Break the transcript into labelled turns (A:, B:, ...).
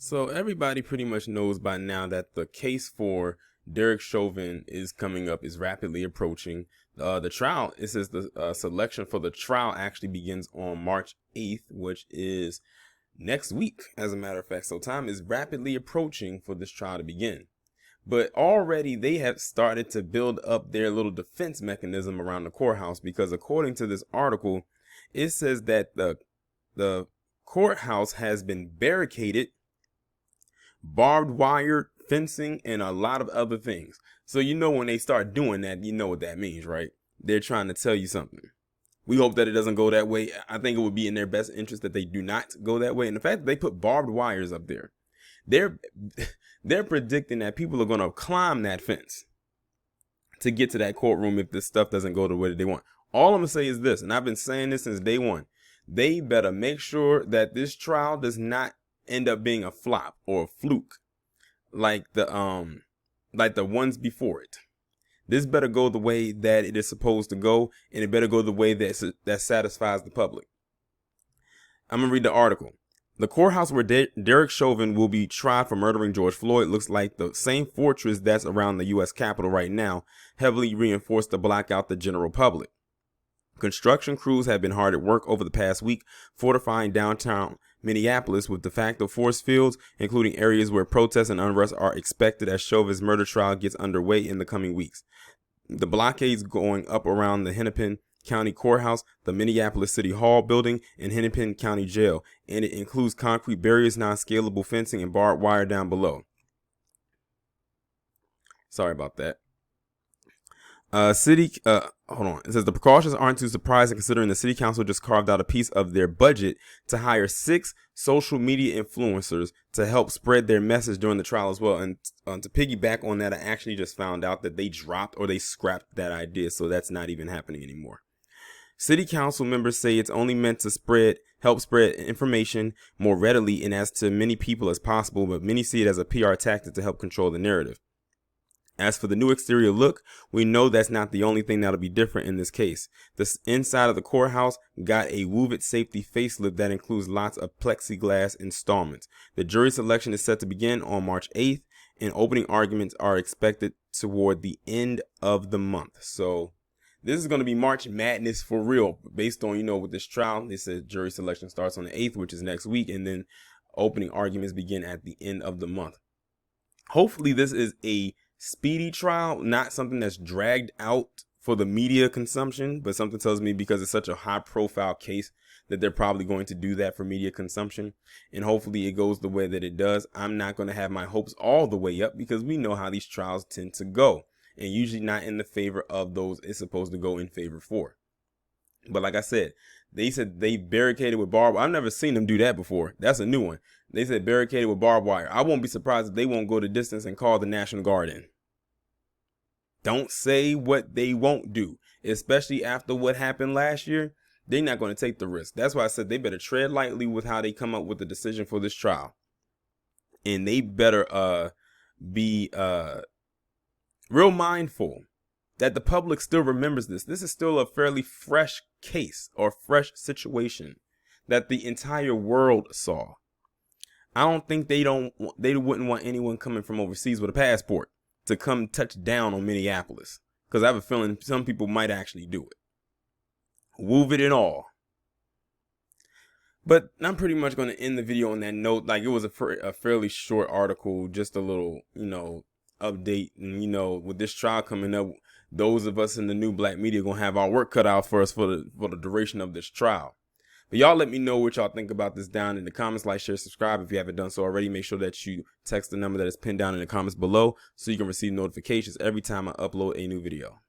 A: So everybody pretty much knows by now that the case for Derek Chauvin is coming up, is rapidly approaching. The trial, it says the selection for the trial actually begins on March 8th, which is next week, as a matter of fact. So time is rapidly approaching for this trial to begin. But already they have started to build up their little defense mechanism around the courthouse, because according to this article, it says that the courthouse has been barricaded, barbed wire fencing, and a lot of other things. So when they start doing that, you know what that means, right? They're trying to tell you something. We hope that it doesn't go that way. I think it would be in their best interest that they do not go that way. And the fact that they put barbed wires up there, they're predicting that people are going to climb that fence to get to that courtroom if this stuff doesn't go the way that they want. All I'm going to say is this, and I've been saying this since day one: they better make sure that this trial does not end up being a flop or a fluke like the ones before it. This better go the way that it is supposed to go, and it better go the way that satisfies the public. I'm gonna read the article. The courthouse where Derek Chauvin will be tried for murdering George Floyd looks like the same fortress that's around the U.S. Capitol right now, heavily reinforced to block out the general public. Construction crews have been hard at work over the past week, fortifying downtown Minneapolis with de facto force fields, including areas where protests and unrest are expected as Chauvin's murder trial gets underway in the coming weeks. The blockades going up around the Hennepin County Courthouse, the Minneapolis City Hall building, and Hennepin County Jail, and it includes concrete barriers, non-scalable fencing, and barbed wire down below. Sorry about that. Hold on. It says the precautions aren't too surprising, considering the city council just carved out a piece of their budget to hire 6 social media influencers to help spread their message during the trial as well. And to piggyback on that, I actually just found out that they scrapped that idea, so that's not even happening anymore. City council members say it's only meant to help spread information more readily and as to many people as possible, but many see it as a PR tactic to help control the narrative. As for the new exterior look, we know that's not the only thing that'll be different in this case. The inside of the courthouse got a Woo It safety facelift that includes lots of plexiglass installments. The jury selection is set to begin on March 8th, and opening arguments are expected toward the end of the month. So this is going to be March Madness for real, based on, with this trial. They said jury selection starts on the 8th, which is next week, and then opening arguments begin at the end of the month. Hopefully this is a speedy trial, not something that's dragged out for the media consumption, but something tells me, because it's such a high profile case, that they're probably going to do that for media consumption. And hopefully it goes the way that it does. I'm not going to have my hopes all the way up, because we know how these trials tend to go, and usually not in the favor of those it's supposed to go in favor for. But like I said, they said they barricaded with barbed wire. I've never seen them do that before. That's a new one. They said barricaded with barbed wire. I won't be surprised if they won't go the distance and call the National Guard in. Don't say what they won't do, especially after what happened last year. They're not going to take the risk. That's why I said they better tread lightly with how they come up with the decision for this trial. And they better be real mindful that the public still remembers this. This is still a fairly fresh case or fresh situation that the entire world saw. I don't think they wouldn't want anyone coming from overseas with a passport to come touch down on Minneapolis, because I have a feeling some people might actually do it. Woo it and all. But I'm pretty much going to end the video on that note. Like, it was a fairly short article, just a little, update. And, with this trial coming up, those of us in the new black media are going to have our work cut out for us for the duration of this trial. But y'all let me know what y'all think about this down in the comments. Like, share, subscribe if you haven't done so already. Make sure that you text the number that is pinned down in the comments below so you can receive notifications every time I upload a new video.